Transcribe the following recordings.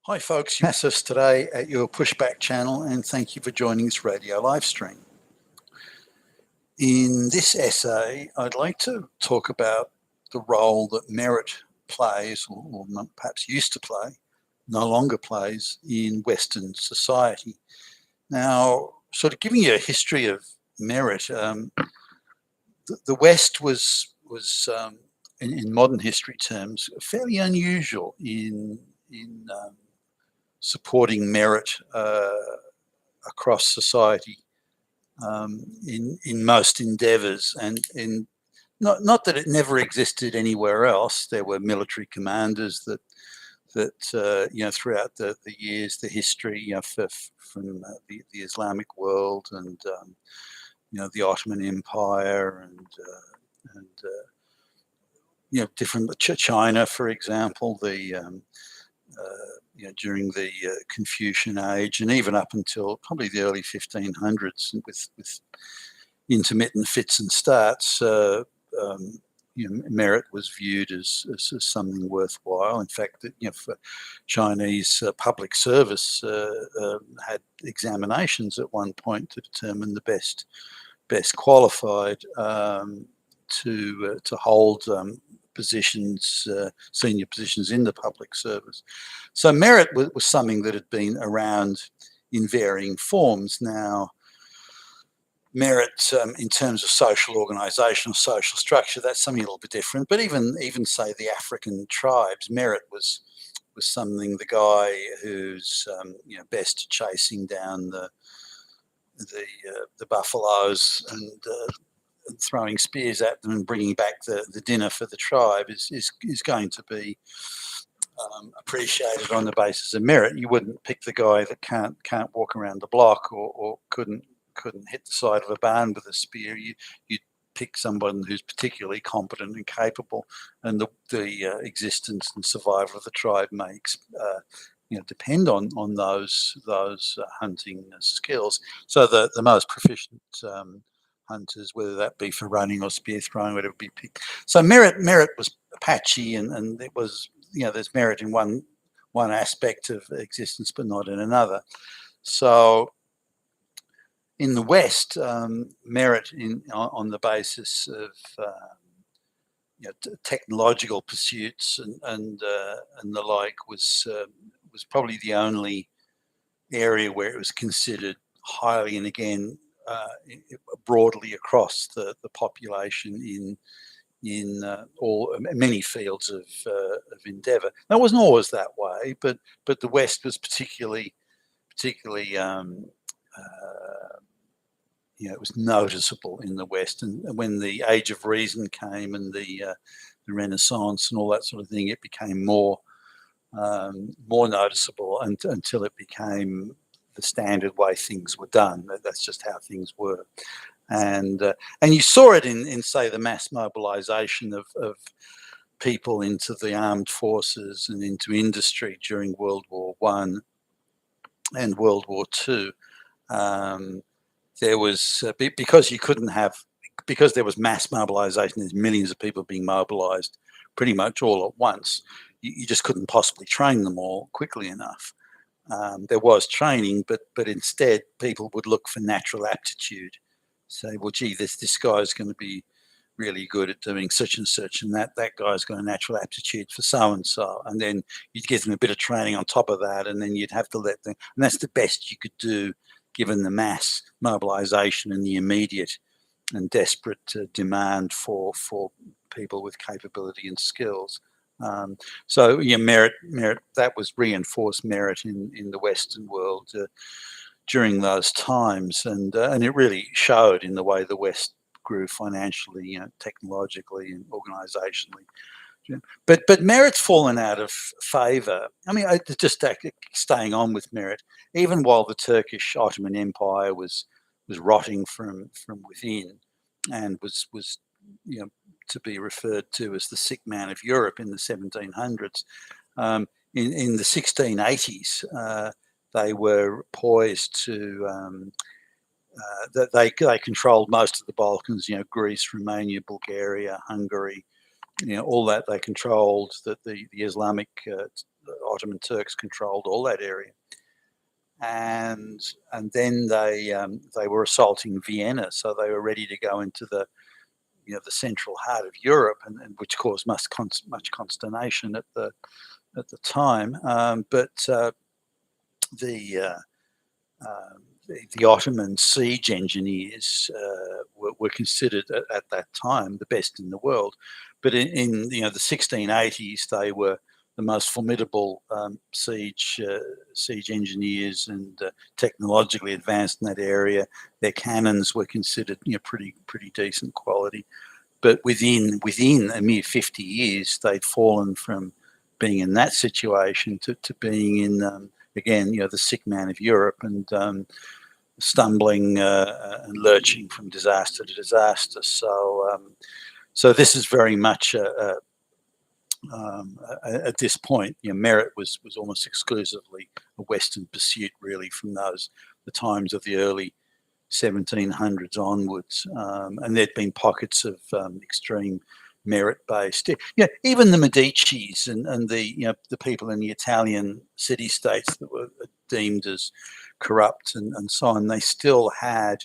Hi folks, you access us today at your Pushback channel and thank you for joining this radio live stream. In this essay, I'd like to talk about the role that merit plays, or perhaps used to play, no longer plays in Western society. Now, sort of giving you a history of merit, the West was in modern history terms, fairly unusual in supporting merit across society in most endeavours, and in not that it never existed anywhere else. There were military commanders that throughout the years, the history, from the Islamic world and the Ottoman Empire and different China, for example, during the Confucian age, and even up until probably the early 1500s, with intermittent fits and starts, merit was viewed as something worthwhile. In fact, for Chinese public service had examinations at one point to determine the best qualified to hold positions, senior positions in the public service. So merit was something that had been around in varying forms. Now, merit in terms of social organisation or social structure, that's something a little bit different. But even say the African tribes, merit was something the guy who's best chasing down the buffaloes and throwing spears at them and bringing back the dinner for the tribe is going to be appreciated on the basis of merit. You wouldn't pick the guy that can't walk around the block or couldn't hit the side of a barn with a spear. You'd pick someone who's particularly competent and capable, and the existence and survival of the tribe makes depend on those hunting skills. So the most proficient hunters, whether that be for running or spear throwing, whatever, be picked. So merit was patchy, and it was there's merit in one aspect of existence, but not in another. So in the West, merit on the basis of technological pursuits and the like was probably the only area where it was considered highly, and again broadly across the population in many fields of endeavour. That wasn't always that way, but the West was particularly it was noticeable in the West. And when the Age of Reason came and the Renaissance and all that sort of thing, it became more noticeable until it became the standard way things were done. That's just how things were. And you saw it in say the mass mobilization of people into the armed forces and into industry during World War I and World War II. There was because there was mass mobilization. There's millions of people being mobilized pretty much all at once. You just couldn't possibly train them all quickly enough. There was training, but instead people would look for natural aptitude. Say, well, gee, this guy's going to be really good at doing such and such, and that guy's got a natural aptitude for so and so. And then you'd give them a bit of training on top of that, and then you'd have to let them. And that's the best you could do, given the mass mobilization and the immediate and desperate demand for people with capability and skills. So merit that was reinforced merit in the Western world during those times, and it really showed in the way the West grew financially, technologically and organisationally. But merit's fallen out of favour. I mean, just staying on with merit, even while the Turkish Ottoman Empire was rotting from within, and was to be referred to as the sick man of Europe in the 1700s. In the 1680s, they were poised to that they controlled most of the Balkans. Greece, Romania, Bulgaria, Hungary. All that they controlled. That the Islamic Ottoman Turks controlled all that area, and then they were assaulting Vienna, so they were ready to go into the the central heart of Europe, and which caused much consternation at the time. But the, the Ottoman siege engineers were considered at that time the best in the world. But in the 1680s, they were the most formidable siege engineers, and technologically advanced in that area. Their cannons were considered pretty decent quality. But within a mere 50 years, they'd fallen from being in that situation to being in again, the sick man of Europe, and stumbling and lurching from disaster to disaster. So this is very much at this point, merit was almost exclusively a Western pursuit, really, from the times of the early 1700s onwards, and there'd been pockets of extreme merit-based. Even the Medicis and the people in the Italian city-states that were deemed as corrupt and so on, they still had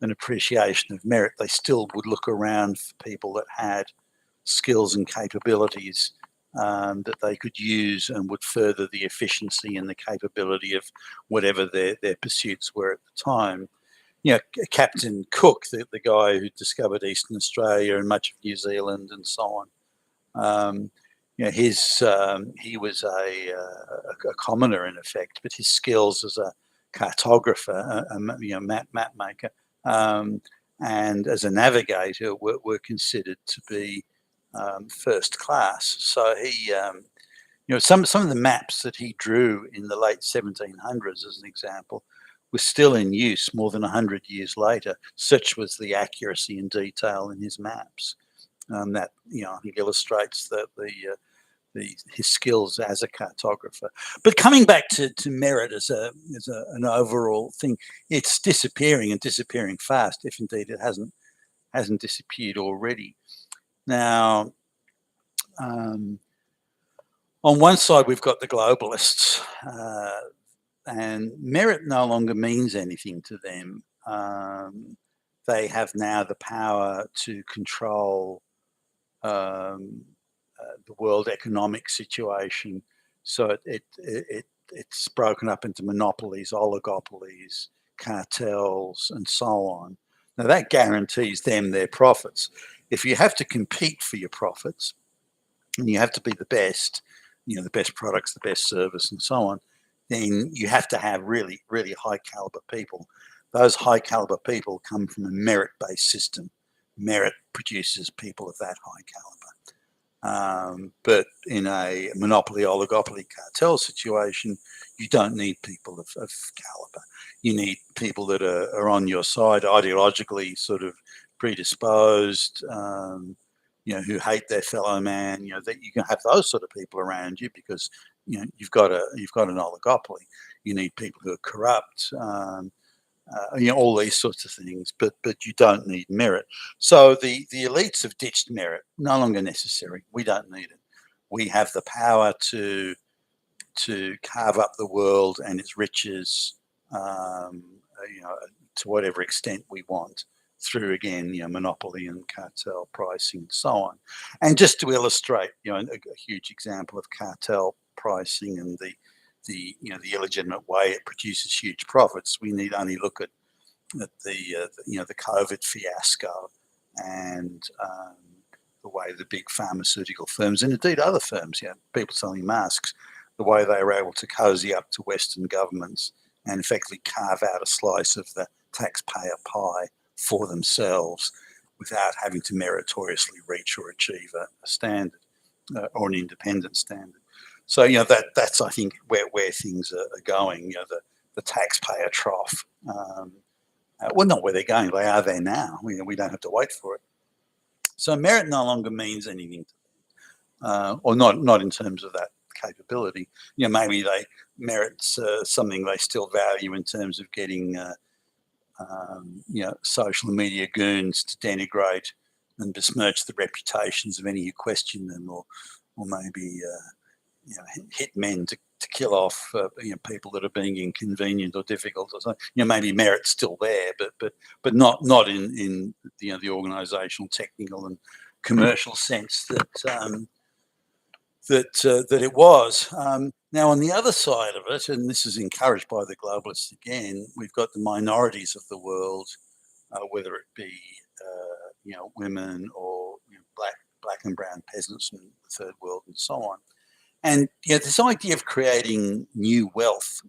an appreciation of merit. They still would look around for people that had skills and capabilities that they could use and would further the efficiency and the capability of whatever their pursuits were at the time. Captain Cook, the guy who discovered Eastern Australia and much of New Zealand and so on, he was a commoner in effect, but his skills as a cartographer, map maker, and as a navigator were considered to be first class. So he, some of the maps that he drew in the late 1700s, as an example, was still in use more than 100 years later. Such was the accuracy and detail in his maps. That I think illustrates his skills as a cartographer. But coming back to merit as an overall thing, it's disappearing, and disappearing fast, if indeed it hasn't disappeared already. Now, on one side we've got the globalists. And merit no longer means anything to them. They have now the power to control the world economic situation. So it's broken up into monopolies, oligopolies, cartels, and so on. Now that guarantees them their profits. If you have to compete for your profits, and you have to be the best, the best products, the best service, and so on, then you have to have really high caliber people. Those high caliber people come from a merit-based system. Merit produces people of that high caliber. But in a monopoly, oligopoly, cartel situation, you don't need people of caliber. You need people that are on your side, ideologically sort of predisposed, who hate their fellow man. That you can have those sort of people around you, because you've got an oligopoly. You need people who are corrupt, all these sorts of things. But you don't need merit. So the elites have ditched merit. No longer necessary. We don't need it. We have the power to carve up the world and its riches, to whatever extent we want, through, again, monopoly and cartel pricing and so on. And just to illustrate, a huge example of cartel pricing and the illegitimate way it produces huge profits, we need only look at the COVID fiasco, and the way the big pharmaceutical firms, and indeed other firms, people selling masks, the way they were able to cozy up to Western governments and effectively carve out a slice of the taxpayer pie for themselves without having to meritoriously reach or achieve a standard, or an independent standard. So that's, I think, where things are going. The taxpayer trough. Well, not where they're going. They are there now. We don't have to wait for it. So merit no longer means anything to them, or not in terms of that capability. Maybe merit's something they still value in terms of getting social media goons to denigrate and besmirch the reputations of any who question them, or maybe hitmen to kill off people that are being inconvenient or difficult or something. Maybe merit's still there, but not in the organisational, technical, and commercial sense that it was. Now, on the other side of it, and this is encouraged by the globalists again, we've got the minorities of the world, whether it be women or black and brown peasants in the third world and so on. And this idea of creating new wealth,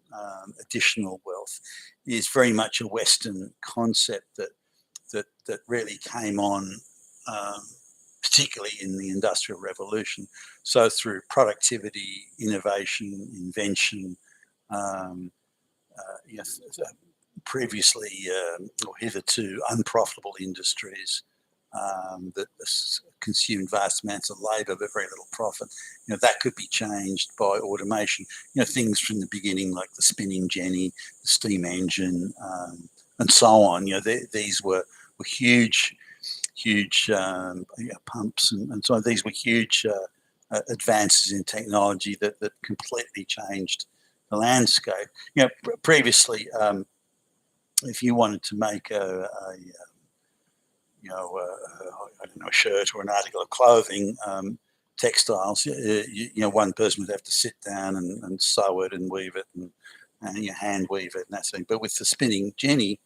additional wealth, is very much a Western concept that really came on, particularly in the Industrial Revolution. So through productivity, innovation, invention, previously or hitherto unprofitable industries that consumed vast amounts of labour but very little profit. That could be changed by automation. Things from the beginning like the spinning jenny, the steam engine, and so on. These were huge pumps and so on. These were huge advances in technology that completely changed the landscape. Previously, if you wanted to make a shirt or an article of clothing, textiles, one person would have to sit down and sew it and weave it and hand weave it and that thing. But with the spinning jenny,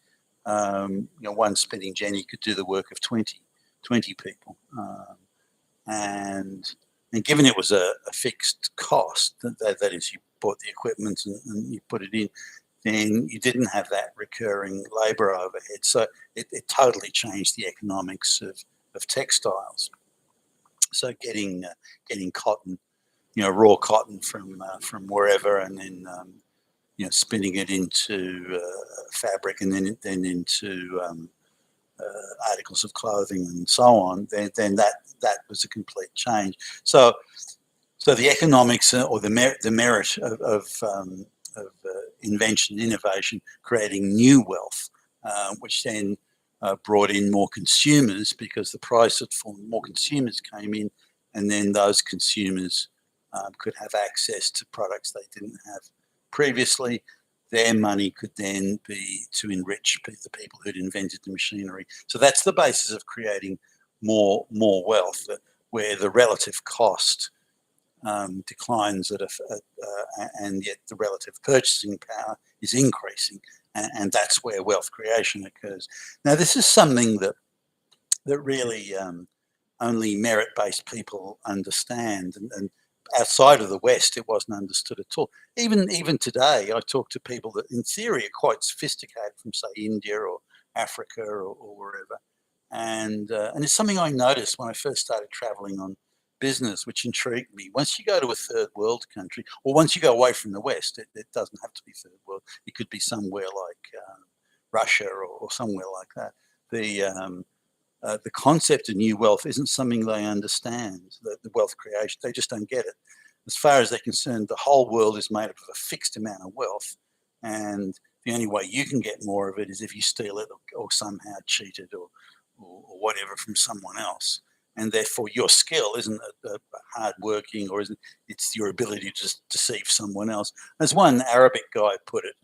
one spinning jenny could do the work of 20 people. And given it was a fixed cost, that is, you bought the equipment and you put it in, then you didn't have that recurring labour overhead. So it totally changed the economics of textiles. So getting cotton, raw cotton from wherever, and then spinning it into fabric, and then into articles of clothing and so on. Then that was a complete change. So the economics or the merit of invention, innovation, creating new wealth, which then brought in more consumers, because the price for more consumers came in, and then those consumers could have access to products they didn't have previously. Their money could then be to enrich the people who'd invented the machinery. So that's the basis of creating more wealth, where the relative cost declines and yet the relative purchasing power is increasing, and that's where wealth creation occurs. Now, this is something that really only merit-based people understand, and outside of the West, it wasn't understood at all. Even today, I talk to people that, in theory, are quite sophisticated from, say, India or Africa or wherever, and it's something I noticed when I first started traveling on business, which intrigued me. Once you go to a third world country, or once you go away from the West, it doesn't have to be third world. It could be somewhere like Russia or somewhere like that. The concept of new wealth isn't something they understand. The wealth creation, they just don't get it. As far as they're concerned, the whole world is made up of a fixed amount of wealth, and the only way you can get more of it is if you steal it or somehow cheat it or whatever from someone else. And therefore, your skill isn't hard working, or isn't, it's your ability to just deceive someone else. As one Arabic guy put it,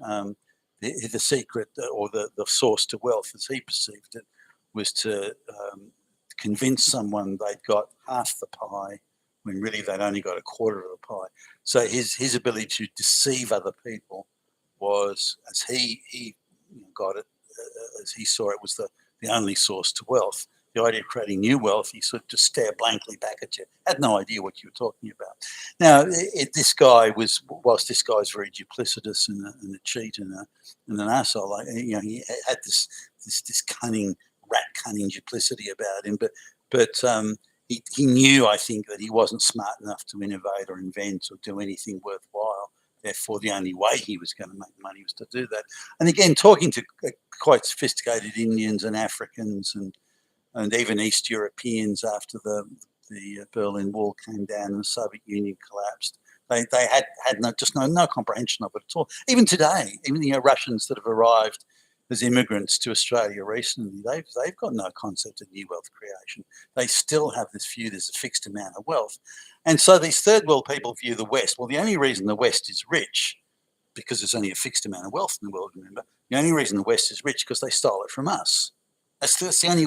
the secret or the source to wealth, as he perceived it, was to convince someone they'd got half the pie when really they'd only got a quarter of the pie. So his ability to deceive other people was, as he got it, as he saw it, was the only source to wealth. The idea of creating new wealth, he sort of just stared blankly back at you, had no idea what you were talking about. Now, whilst this guy's very duplicitous and a cheat and an asshole, he had this cunning, rat cunning duplicity about him, but he knew, I think, that he wasn't smart enough to innovate or invent or do anything worthwhile. Therefore, the only way he was going to make money was to do that. And again, talking to quite sophisticated Indians and Africans and even East Europeans after the Berlin Wall came down and the Soviet Union collapsed, they had no comprehension of it at all. Even today, even Russians that have arrived as immigrants to Australia recently, they've got no concept of new wealth creation. They still have this view there's a fixed amount of wealth. And so these third world people view the West. Well, the only reason the West is rich, because there's only a fixed amount of wealth in the world, remember, the only reason the West is rich because they stole it from us. That's the only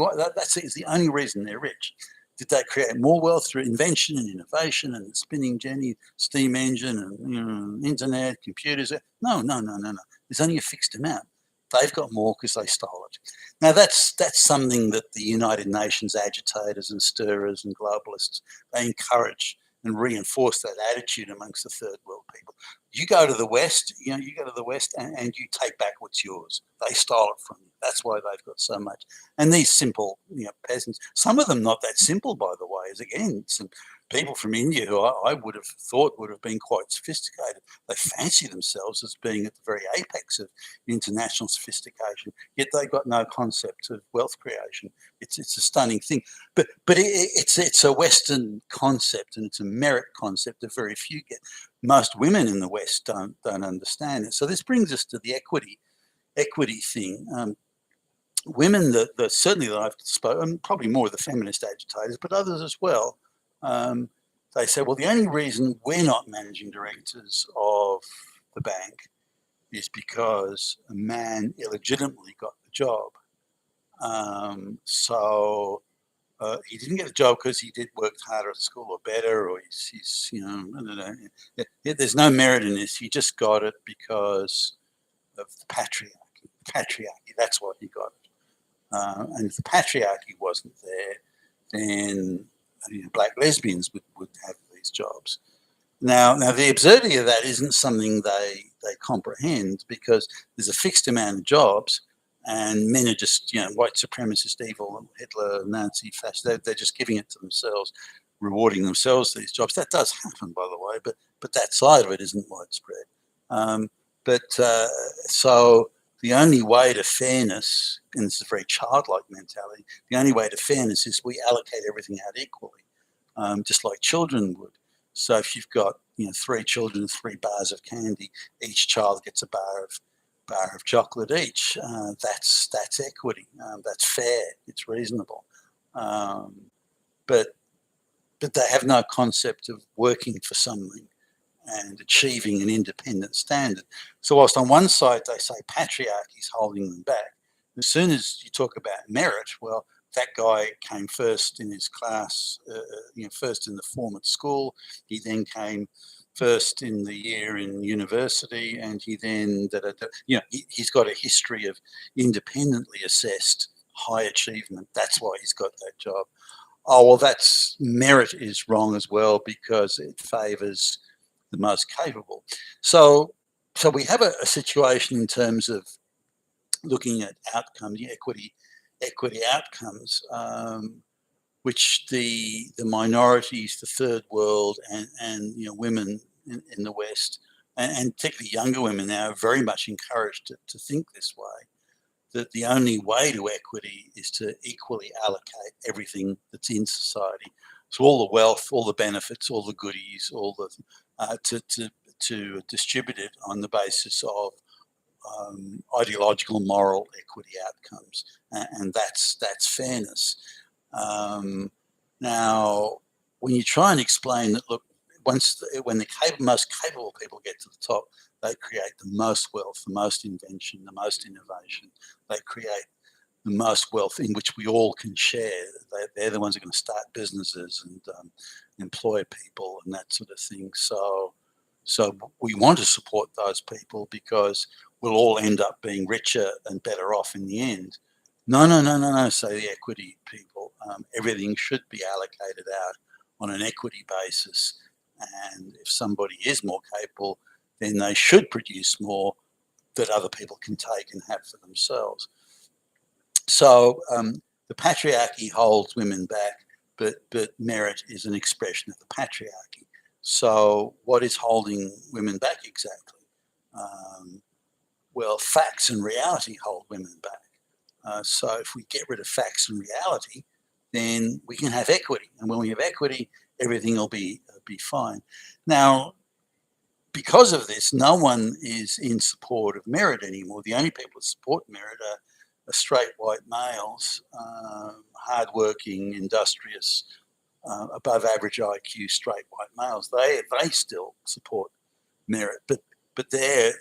is the only reason they're rich. Did they create more wealth through invention and innovation and the spinning jenny, steam engine, and internet, computers? No, no, no, no, no. There's only a fixed amount. They've got more because they stole it. Now that's something that the United Nations agitators and stirrers and globalists, they encourage and reinforce that attitude amongst the third world people. You go to the West, you go to the West and you take back what's yours. They stole it from you. That's why they've got so much. And these simple, peasants, some of them not that simple, by the way, is again, some people from India who I would have thought would have been quite sophisticated. They fancy themselves as being at the very apex of international sophistication, yet they've got no concept of wealth creation. It's a stunning thing. But it's a Western concept, and it's a merit concept that very few get. Most women in the West don't understand it. So this brings us to the equity thing. Women that certainly that I've spoken, probably more of the feminist agitators, but others as well. They say, well, the only reason we're not managing directors of the bank is because a man illegitimately got the job. So he didn't get a job because he did work harder at school or better, or he's I don't know. There's no merit in this. He just got it because of the patriarchy. Patriarchy, that's what he got it. And if the patriarchy wasn't there, then black lesbians would have these jobs. Now the absurdity of that isn't something they comprehend, because there's a fixed amount of jobs, and men are just white supremacist, evil, Hitler, Nazi, fascist. They're just giving it to themselves, rewarding themselves these jobs. That does happen, by the way, but that side of it isn't widespread. So the only way to fairness, and it's a very childlike mentality, the only way to fairness is we allocate everything out equally, just like children would. So if you've got 3 children, 3 bars of candy, each child gets a bar of chocolate each. That's equity. That's fair. It's reasonable. But they have no concept of working for something and achieving an independent standard. So whilst on one side they say patriarchy is holding them back, as soon as you talk about merit, well, that guy came first in his class, first in the form at school. He then came first in the year in university, and he then, he's got a history of independently assessed high achievement. That's why he's got that job. Oh, well, that's merit is wrong as well, because it favours the most capable. So we have a situation in terms of looking at outcomes, equity outcomes, which the minorities, the third world, and women in the West, and particularly younger women now, are very much encouraged to think this way. That the only way to equity is to equally allocate everything that's in society. So all the wealth, all the benefits, all the goodies, all the to distribute it on the basis of ideological, moral equity outcomes, and that's fairness. Now, when you try and explain that, look, when the most capable people get to the top, they create the most wealth, the most invention, the most innovation. They create the most wealth in which we all can share. They're the ones who are going to start businesses and employ people and that sort of thing. So we want to support those people because we'll all end up being richer and better off in the end. No, say the equity people. Everything should be allocated out on an equity basis. And if somebody is more capable, then they should produce more that other people can take and have for themselves. So the patriarchy holds women back, but merit is an expression of the patriarchy. So what is holding women back exactly? Well, facts and reality hold women back. So if we get rid of facts and reality, then we can have equity. And when we have equity, everything will be fine. Now, because of this, no one is in support of merit anymore. The only people who support merit are straight white males, hardworking, industrious, above average IQ straight white males, they still support merit, but they're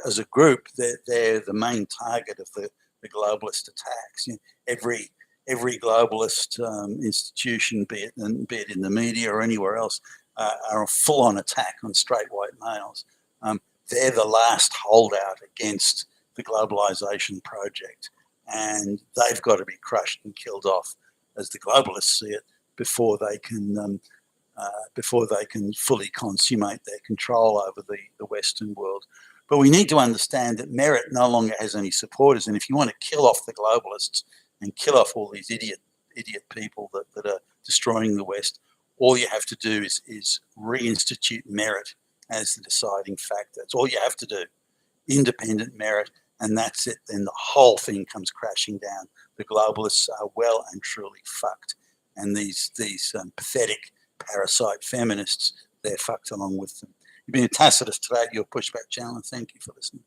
as a group, they're the main target of the globalist attacks. You know, every globalist institution, be it in the media or anywhere else, are a full-on attack on straight white males. They're the last holdout against the globalization project, and they've got to be crushed and killed off, as the globalists see it, before they can fully consummate their control over the Western world. But we need to understand that merit no longer has any supporters, and if you want to kill off the globalists and kill off all these idiot people that are destroying the West, all you have to do is reinstitute merit as the deciding factor. That's all you have to do. Independent merit, and that's it. Then the whole thing comes crashing down. The globalists are well and truly fucked, and these pathetic parasite feminists, they're fucked along with them. You've been a Tacitus today at your Pushback channel, and thank you for listening.